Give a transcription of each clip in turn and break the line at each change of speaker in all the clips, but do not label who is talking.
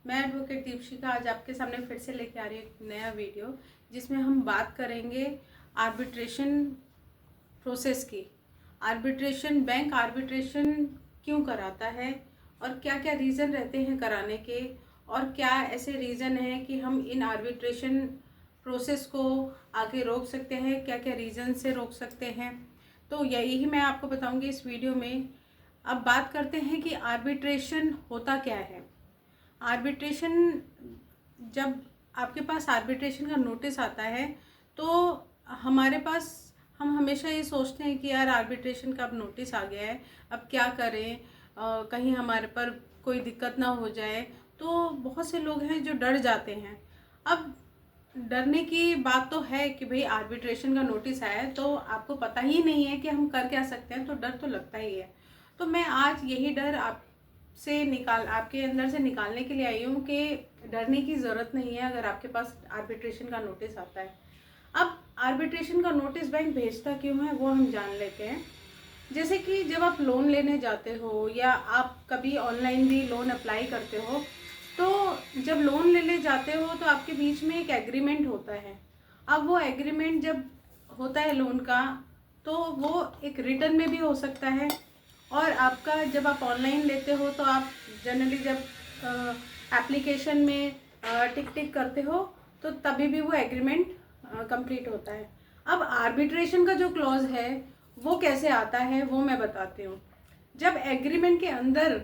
मैं एडवोकेट दीपशिका आज आपके सामने फिर से लेके आ रही हूँ एक नया वीडियो, जिसमें हम बात करेंगे आर्बिट्रेशन प्रोसेस की। बैंक आर्बिट्रेशन क्यों कराता है और क्या क्या रीज़न रहते हैं कराने के, और क्या ऐसे रीज़न हैं कि हम इन आर्बिट्रेशन प्रोसेस को आगे रोक सकते हैं, क्या क्या रीज़न से रोक सकते हैं। तो यही मैं आपको बताऊंगी इस वीडियो में। अब बात करते हैं कि आर्बिट्रेशन होता क्या है। आर्बिट्रेशन, जब आपके पास आर्बिट्रेशन का नोटिस आता है तो हमारे पास हम हमेशा ये सोचते हैं कि यार आर्बिट्रेशन का अब नोटिस आ गया है, अब क्या करें, कहीं हमारे पर कोई दिक्कत ना हो जाए। तो बहुत से लोग हैं जो डर जाते हैं। अब डरने की बात तो है कि भाई आर्बिट्रेशन का नोटिस आया है तो आपको पता ही नहीं है कि हम कर क्या सकते हैं, तो डर तो लगता ही है। तो मैं आज यही डर आपके अंदर से निकालने के लिए आई हूँ कि डरने की ज़रूरत नहीं है अगर आपके पास आर्बिट्रेशन का नोटिस आता है। अब आर्बिट्रेशन का नोटिस बैंक भेजता क्यों है वो हम जान लेते हैं। जैसे कि जब आप लोन लेने जाते हो या आप कभी ऑनलाइन भी लोन अप्लाई करते हो, तो जब लोन लेने जाते हो तो आपके बीच में एक एग्रीमेंट होता है। अब वो एग्रीमेंट जब होता है लोन का, तो वो एक रिटर्न में भी हो सकता है, और आपका जब आप ऑनलाइन लेते हो तो आप जनरली जब एप्लीकेशन में टिक टिक करते हो तो तभी भी वो एग्रीमेंट कंप्लीट होता है। अब आर्बिट्रेशन का जो क्लॉज है वो कैसे आता है वो मैं बताती हूँ। जब एग्रीमेंट के अंदर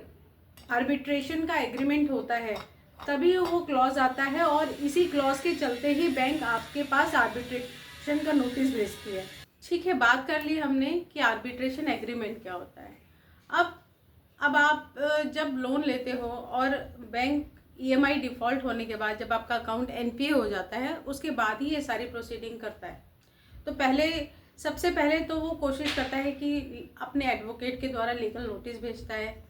आर्बिट्रेशन का एग्रीमेंट होता है तभी वो क्लॉज आता है, और इसी क्लॉज के चलते ही बैंक आपके पास आर्बिट्रेशन का नोटिस भेजती है। ठीक है, बात कर ली हमने कि आर्बिट्रेशन एग्रीमेंट क्या होता है। अब आप जब लोन लेते हो और बैंक ईएमआई डिफ़ॉल्ट होने के बाद जब आपका अकाउंट एनपीए हो जाता है, उसके बाद ही ये सारी प्रोसीडिंग करता है। तो सबसे पहले तो वो कोशिश करता है कि अपने एडवोकेट के द्वारा लीगल नोटिस भेजता है।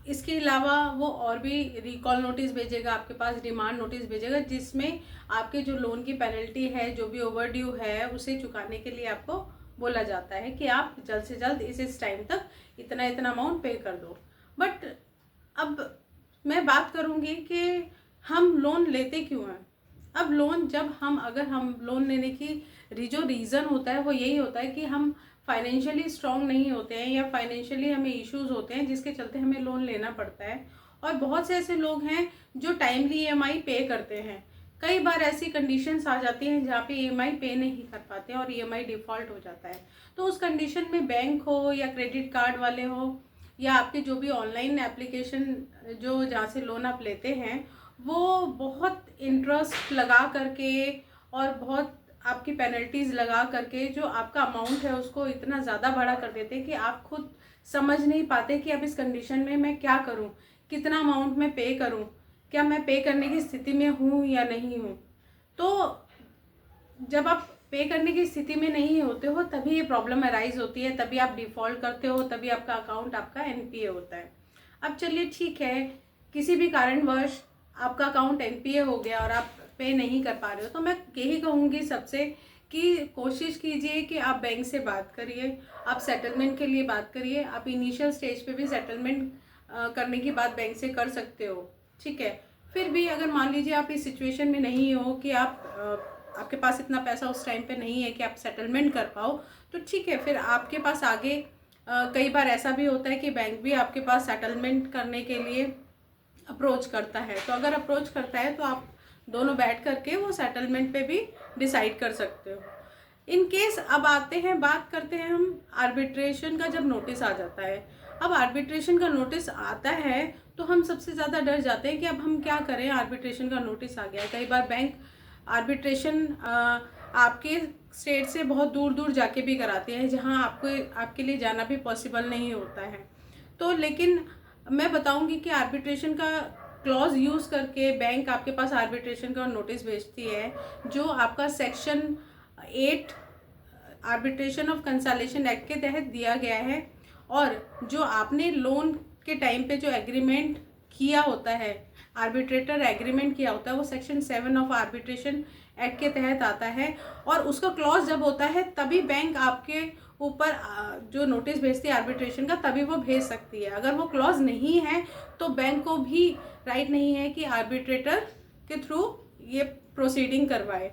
इसके अलावा वो और भी रिकॉल नोटिस भेजेगा, आपके पास डिमांड नोटिस भेजेगा, जिसमें आपके जो लोन की पेनल्टी है, जो भी ओवरड्यू है, उसे चुकाने के लिए आपको बोला जाता है कि आप जल्द से जल्द इस टाइम तक इतना इतना अमाउंट पे कर दो। बट अब मैं बात करूँगी कि हम लोन लेते क्यों हैं। अब अगर हम लोन लेने की जो रीज़न होता है वो यही होता है कि हम फाइनेंशियली स्ट्रांग नहीं होते हैं या फाइनेंशियली हमें इश्यूज होते हैं, जिसके चलते हमें लोन लेना पड़ता है। और बहुत से ऐसे लोग हैं जो टाइमली ईएमआई पे करते हैं। कई बार ऐसी कंडीशंस आ जाती हैं जहाँ पे ईएमआई पे नहीं कर पाते और ईएमआई डिफ़ॉल्ट हो जाता है। तो उस कंडीशन में बैंक हो या क्रेडिट कार्ड वाले हो या आपके जो भी ऑनलाइन एप्लीकेशन जो जहाँ से लोन आप लेते हैं, वो बहुत इंटरेस्ट लगा करके और बहुत आपकी पेनल्टीज़ लगा करके जो आपका अमाउंट है उसको इतना ज़्यादा बड़ा कर देते हैं कि आप खुद समझ नहीं पाते कि अब इस कंडीशन में मैं क्या करूं, कितना अमाउंट मैं पे करूं, क्या मैं पे करने की स्थिति में हूं या नहीं हूं। तो जब आप पे करने की स्थिति में नहीं होते हो तभी ये प्रॉब्लम अराइज होती है, तभी आप डिफ़ॉल्ट करते हो, तभी आपका अकाउंट आपका एनपीए होता है। अब चलिए ठीक है, किसी भी कारणवश आपका अकाउंट एनपीए हो गया और आप पे नहीं कर पा रहे हो, तो मैं यही कहूँगी सबसे कि कोशिश कीजिए कि आप बैंक से बात करिए, आप सेटलमेंट के लिए बात करिए। आप इनिशियल स्टेज पे भी सेटलमेंट करने की बात बैंक से कर सकते हो, ठीक है। फिर भी अगर मान लीजिए आप इस सिचुएशन में नहीं हो कि आपके पास इतना पैसा उस टाइम पे नहीं है कि आप सेटलमेंट कर पाओ, तो ठीक है, फिर आपके पास आगे कई बार ऐसा भी होता है कि बैंक भी आपके पास सेटलमेंट करने के लिए अप्रोच करता है। तो अगर अप्रोच करता है तो आप दोनों बैठ करके वो सेटलमेंट पे भी डिसाइड कर सकते हो। इन केस अब बात करते हैं हम आर्बिट्रेशन का जब नोटिस आ जाता है। अब आर्बिट्रेशन का नोटिस आता है तो हम सबसे ज़्यादा डर जाते हैं कि अब हम क्या करें, आर्बिट्रेशन का नोटिस आ गया है। कई बार बैंक आर्बिट्रेशन आपके स्टेट से बहुत दूर दूर जाके भी कराते हैं, जहां आपके लिए जाना भी पॉसिबल नहीं होता है। तो लेकिन मैं बताऊंगी कि आर्बिट्रेशन का क्लॉज यूज़ करके बैंक आपके पास आर्बिट्रेशन का नोटिस भेजती है, जो आपका section 8 arbitration of consolation act के तहत दिया गया है। और जो आपने लोन के टाइम पे जो एग्रीमेंट किया होता है आर्बिट्रेटर एग्रीमेंट किया होता है वो सेक्शन 7 ऑफ आर्बिट्रेशन एक्ट के तहत आता है, और उसका क्लॉज जब होता है तभी बैंक आपके ऊपर जो नोटिस भेजती है आर्बिट्रेशन का, तभी वो भेज सकती है। अगर वो क्लॉज नहीं है तो बैंक को भी राइट नहीं है कि आर्बिट्रेटर के थ्रू ये प्रोसीडिंग करवाए।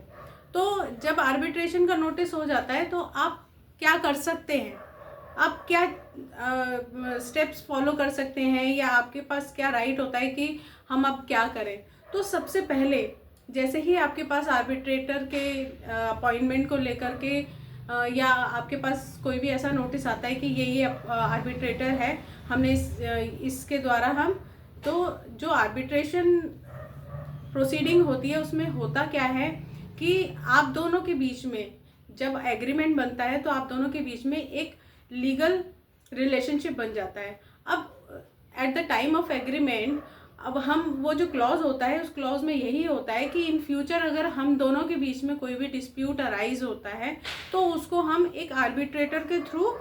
तो जब आर्बिट्रेशन का नोटिस हो जाता है तो आप क्या कर सकते हैं, आप क्या स्टेप्स फॉलो कर सकते हैं, या आपके पास क्या राइट होता है कि हम अब क्या करें। तो सबसे पहले जैसे ही आपके पास आर्बिट्रेटर के अपॉइंटमेंट को लेकर के या आपके पास कोई भी ऐसा नोटिस आता है कि ये आर्बिट्रेटर है, हमने इसके द्वारा हम, तो जो आर्बिट्रेशन प्रोसीडिंग होती है उसमें होता क्या है कि आप दोनों के बीच में जब एग्रीमेंट बनता है तो आप दोनों के बीच में एक लीगल रिलेशनशिप बन जाता है। अब at the time of agreement अब हम वो जो क्लॉज होता है उस क्लॉज में यही होता है कि इन फ्यूचर अगर हम दोनों के बीच में कोई भी डिस्प्यूट अराइज होता है तो उसको हम एक आर्बिट्रेटर के थ्रू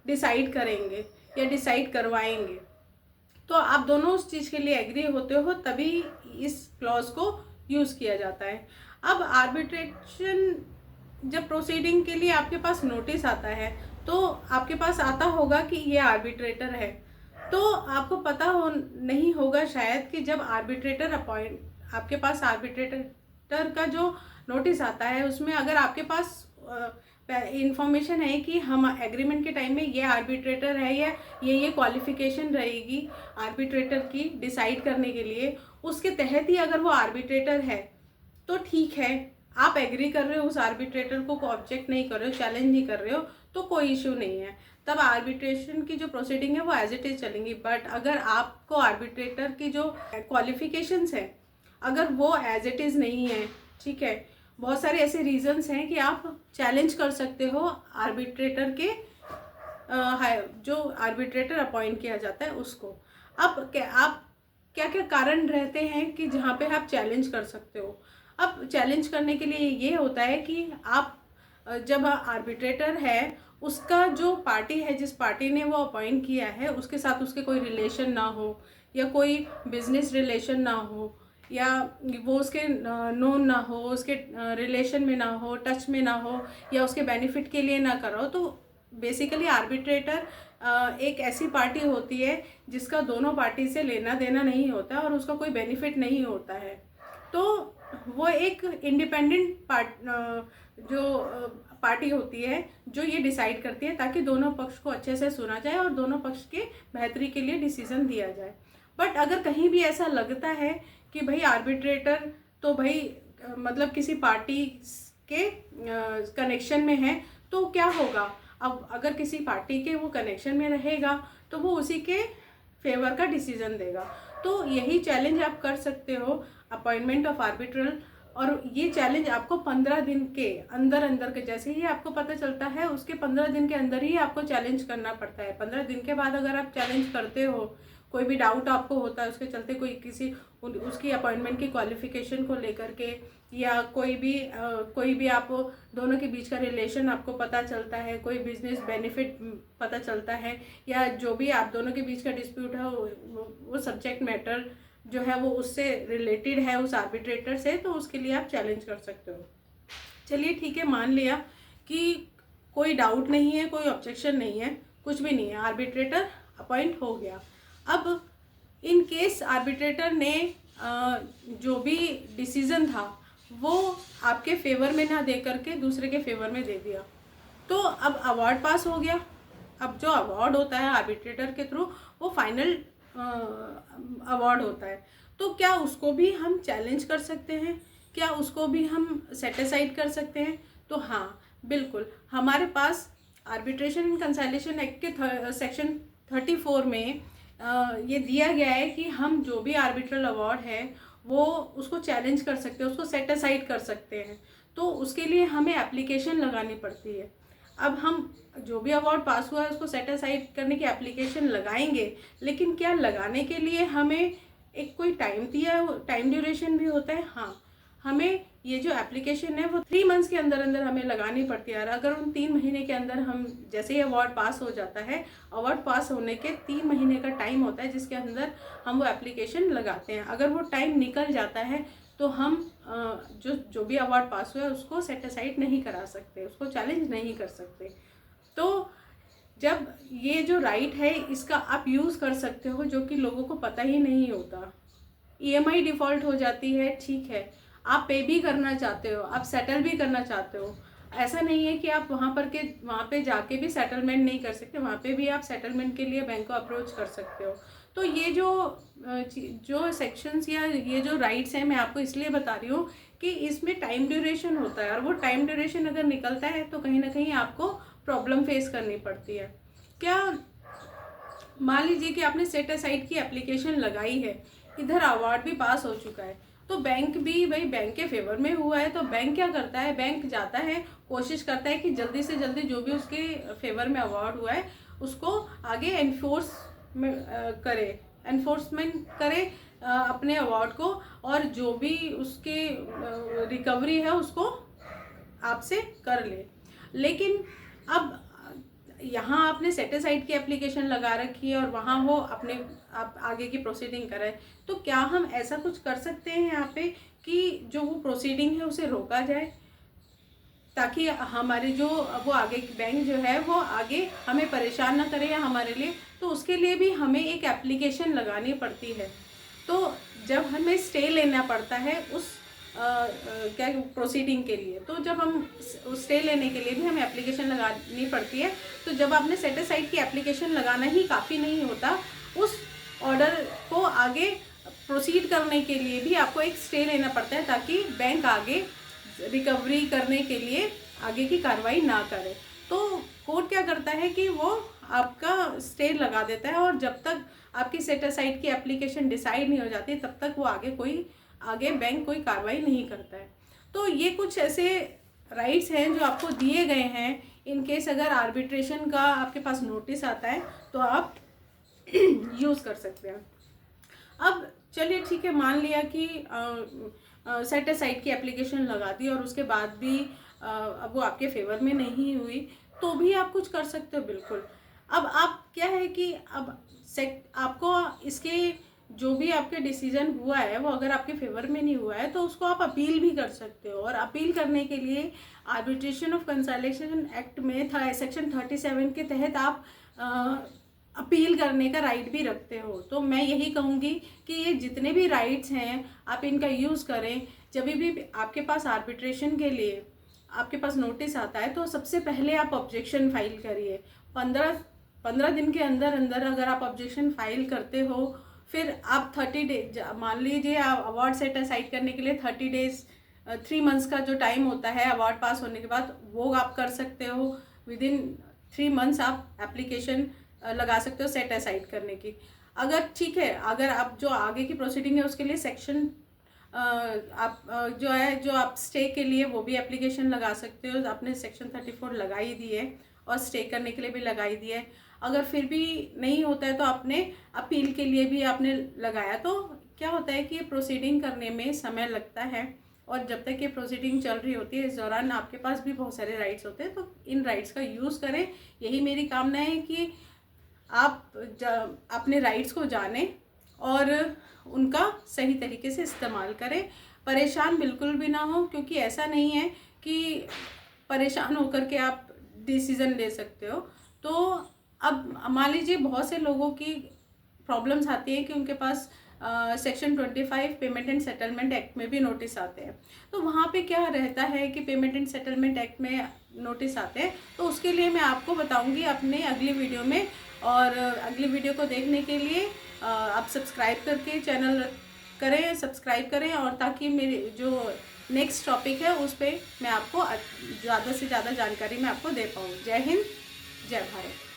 डिसाइड करेंगे या डिसाइड करवाएंगे। तो आप दोनों उस चीज़ के लिए एग्री होते हो तभी इस क्लॉज को यूज़ किया जाता है। अब आर्बिट्रेशन जब प्रोसीडिंग के लिए आपके पास नोटिस आता है तो आपके पास आता होगा कि ये आर्बिट्रेटर है, तो आपको पता नहीं होगा शायद कि जब आर्बिट्रेटर आपके पास आर्बिट्रेटर का जो नोटिस आता है उसमें अगर आपके पास इंफॉर्मेशन है कि हम एग्रीमेंट के टाइम में ये आर्बिट्रेटर है या ये क्वालिफिकेशन रहेगी आर्बिट्रेटर की डिसाइड करने के लिए, उसके तहत ही अगर वो आर्बिट्रेटर है तो ठीक है, आप एग्री कर रहे हो उस आर्बिट्रेटर को ऑब्जेक्ट नहीं कर रहे हो, चैलेंज नहीं कर रहे हो, तो कोई इशू नहीं है, तब आर्बिट्रेशन की जो प्रोसीडिंग है वो एज इट इज चलेंगी। बट अगर आपको आर्बिट्रेटर की जो क्वालिफिकेशंस है अगर वो एज इट इज़ नहीं है, ठीक है, बहुत सारे ऐसे रीजंस हैं कि आप चैलेंज कर सकते हो आर्बिट्रेटर के जो आर्बिट्रेटर अपॉइंट किया जाता है उसको। अब आप क्या क्या कारण रहते हैं कि जहाँ पे आप चैलेंज कर सकते हो। अब चैलेंज करने के लिए ये होता है कि आप जब आर्बिट्रेटर है उसका जो पार्टी है, जिस पार्टी ने वो अपॉइंट किया है उसके साथ उसके कोई रिलेशन ना हो या कोई बिजनेस रिलेशन ना हो या वो उसके नोन ना हो, उसके रिलेशन में ना हो, टच में ना हो या उसके बेनिफिट के लिए ना करो, तो बेसिकली आर्बिट्रेटर एक ऐसी पार्टी होती है जिसका दोनों पार्टी से लेना देना नहीं होता और उसका कोई बेनिफिट नहीं होता है। तो वो एक इंडिपेंडेंट पार्टी होती है जो ये डिसाइड करती है ताकि दोनों पक्ष को अच्छे से सुना जाए और दोनों पक्ष के बेहतरी के लिए डिसीजन दिया जाए। बट अगर कहीं भी ऐसा लगता है कि भाई आर्बिट्रेटर तो भाई मतलब किसी पार्टी के कनेक्शन में है, तो क्या होगा, अब अगर किसी पार्टी के वो कनेक्शन में रहेगा तो वो उसी के फेवर का डिसीजन देगा। तो यही चैलेंज आप कर सकते हो अपॉइंटमेंट ऑफ आर्बिट्रल, और ये चैलेंज आपको 15 दिन के अंदर के, जैसे ही आपको पता चलता है उसके 15 दिन के अंदर ही आपको चैलेंज करना पड़ता है। 15 दिन के बाद अगर आप चैलेंज करते हो, कोई भी डाउट आपको होता है उसके चलते, कोई किसी उसकी अपॉइंटमेंट की क्वालिफिकेशन को लेकर के या कोई भी आप दोनों के बीच का रिलेशन आपको पता चलता है, कोई बिजनेस बेनिफिट पता चलता है या जो भी आप दोनों के बीच का डिस्प्यूट है वो सब्जेक्ट मैटर जो है वो उससे रिलेटेड है उस आर्बिट्रेटर से, तो उसके लिए आप चैलेंज कर सकते हो। चलिए ठीक है, मान लिया कि कोई डाउट नहीं है, कोई ऑब्जेक्शन नहीं है, कुछ भी नहीं है, आर्बिट्रेटर अपॉइंट हो गया। अब इन केस आर्बिट्रेटर ने जो भी डिसीज़न था वो आपके फेवर में ना दे करके दूसरे के फेवर में दे दिया, तो अब अवार्ड पास हो गया। अब जो अवार्ड होता है आर्बिट्रेटर के थ्रू वो फाइनल अवार्ड होता है, तो क्या उसको भी हम चैलेंज कर सकते हैं, क्या उसको भी हम सेट असाइड कर सकते हैं? तो हाँ बिल्कुल, हमारे पास आर्बिट्रेशन एंड कंसोलिडेशन एक्ट के सेक्शन 34 में ये दिया गया है कि हम जो भी आर्बिट्रल अवार्ड है वो उसको चैलेंज कर सकते हैं, उसको सेट असाइड कर सकते हैं। तो उसके लिए हमें एप्लीकेशन लगानी पड़ती है। अब हम जो भी अवार्ड पास हुआ है उसको सेट असाइड करने की एप्लीकेशन लगाएंगे, लेकिन क्या लगाने के लिए हमें एक कोई टाइम ड्यूरेशन भी होता है? हाँ, हमें ये जो एप्लीकेशन है वो 3 मंथ्स के अंदर अंदर हमें लगानी पड़ती है। और अगर उन 3 महीने के अंदर हम जैसे ही अवार्ड पास हो जाता है, अवार्ड पास होने के 3 महीने का टाइम होता है जिसके अंदर हम वो एप्लीकेशन लगाते हैं। अगर वो टाइम निकल जाता है तो हम जो भी अवार्ड पास हुआ है उसको सेट असाइड नहीं करा सकते, उसको चैलेंज नहीं कर सकते। तो जब ये जो राइट है इसका आप यूज़ कर सकते हो, जो कि लोगों को पता ही नहीं होता। EMI डिफ़ॉल्ट हो जाती है, ठीक है, आप पे भी करना चाहते हो, आप सेटल भी करना चाहते हो। ऐसा नहीं है कि आप वहाँ पे जाके भी सेटलमेंट नहीं कर सकते, वहाँ पे भी आप सेटलमेंट के लिए बैंक को अप्रोच कर सकते हो। तो ये जो सेक्शंस या ये जो राइट्स हैं मैं आपको इसलिए बता रही हूँ कि इसमें टाइम ड्यूरेशन होता है, और वो टाइम ड्यूरेशन अगर निकलता है तो कहीं ना कहीं आपको प्रॉब्लम फेस करनी पड़ती है। क्या मान लीजिए कि आपने सेट असाइड की एप्लीकेशन लगाई है, इधर अवार्ड भी पास हो चुका है, तो बैंक भी भाई बैंक के फेवर में हुआ है, तो बैंक क्या करता है, बैंक जाता है, कोशिश करता है कि जल्दी से जल्दी जो भी उसके फेवर में अवार्ड हुआ है उसको आगे एनफोर्समेंट करे अपने अवार्ड को, और जो भी उसके रिकवरी है उसको आपसे कर ले। लेकिन अब यहाँ आपने सेट असाइड की एप्लीकेशन लगा रखी है और वहाँ वो आप आगे की प्रोसीडिंग कर रहे हैं, तो क्या हम ऐसा कुछ कर सकते हैं यहाँ पे कि जो वो प्रोसीडिंग है उसे रोका जाए, ताकि हमारे जो वो आगे बैंक जो है वो आगे हमें परेशान ना करे या हमारे लिए। तो उसके लिए भी हमें एक एप्लीकेशन लगानी पड़ती है। तो जब हमें स्टे लेना पड़ता है उस क्या प्रोसीडिंग के लिए, तो जब हम स्टे लेने के लिए भी हमें एप्लीकेशन लगानी पड़ती है। तो जब आपने सेट असाइड की एप्लीकेशन लगाना ही काफ़ी नहीं होता, उस ऑर्डर को आगे प्रोसीड करने के लिए भी आपको एक स्टे लेना पड़ता है, ताकि बैंक आगे रिकवरी करने के लिए आगे की कार्रवाई ना करे। तो कोर्ट क्या करता है कि वो आपका स्टे लगा देता है, और जब तक आपकी सेट असाइड की एप्लीकेशन डिसाइड नहीं हो जाती तब तक वो आगे बैंक कोई कार्रवाई नहीं करता है। तो ये कुछ ऐसे राइट्स हैं जो आपको दिए गए हैं। इन केस अगर आर्बिट्रेशन का आपके पास नोटिस आता है तो आप यूज़ कर सकते हैं। अब चलिए ठीक है, मान लिया कि सेट असाइड की एप्लीकेशन लगा दी और उसके बाद भी अब वो आपके फेवर में नहीं हुई, तो भी आप कुछ कर सकते हो बिल्कुल। अब आप क्या है कि अब आपको इसके जो भी आपके डिसीजन हुआ है वो अगर आपके फेवर में नहीं हुआ है तो उसको आप अपील भी कर सकते हो। और अपील करने के लिए आर्बिट्रेशन ऑफ कंसोलिडेशन एक्ट में सेक्शन 37 के तहत आप अपील करने का राइट भी रखते हो। तो मैं यही कहूँगी कि ये जितने भी राइट्स हैं आप इनका यूज़ करें। जब भी आपके पास आर्बिट्रेशन के लिए आपके पास नोटिस आता है तो सबसे पहले आप ऑब्जेक्शन फाइल करिए। 15 दिन के अंदर अंदर अगर आप ऑब्जेक्शन फाइल करते हो, फिर आप 30 डेज, मान लीजिए आप अवार्ड सेट असाइड करने के लिए 30 डेज 3 मंथ्स का जो टाइम होता है अवार्ड पास होने के बाद, वो आप कर सकते हो। विदिन 3 मंथ्स आप एप्लीकेशन लगा सकते हो सेट असाइड करने की। अगर ठीक है, अगर आप जो आगे की प्रोसीडिंग है उसके लिए सेक्शन आप जो आप स्टे के लिए वो भी एप्लीकेशन लगा सकते हो। आपने सेक्शन 34 लगाई दी है और स्टे करने के लिए भी लगाई दी है। अगर फिर भी नहीं होता है तो आपने अपील के लिए भी आपने लगाया। तो क्या होता है कि ये प्रोसीडिंग करने में समय लगता है, और जब तक ये प्रोसीडिंग चल रही होती है इस दौरान आपके पास भी बहुत सारे राइट्स होते हैं। तो इन राइट्स का यूज़ करें, यही मेरी कामना है कि आप अपने राइट्स को जानें और उनका सही तरीके से इस्तेमाल करें। परेशान बिल्कुल भी ना हो, क्योंकि ऐसा नहीं है कि परेशान होकर के आप डिसीज़न ले सकते हो। तो अब मान लीजिए बहुत से लोगों की प्रॉब्लम्स आती है कि उनके पास section 25 payment and settlement act में भी नोटिस आते हैं। तो वहाँ पे क्या रहता है कि पेमेंट एंड सेटलमेंट एक्ट में नोटिस आते हैं, तो उसके लिए मैं आपको बताऊंगी अपने अगली वीडियो में। और अगली वीडियो को देखने के लिए आप सब्सक्राइब करके सब्सक्राइब करें, और ताकि मेरे जो नेक्स्ट टॉपिक है उस पर मैं आपको ज़्यादा से ज़्यादा जानकारी मैं आपको दे पाऊँ। जय हिंद, जय भारत।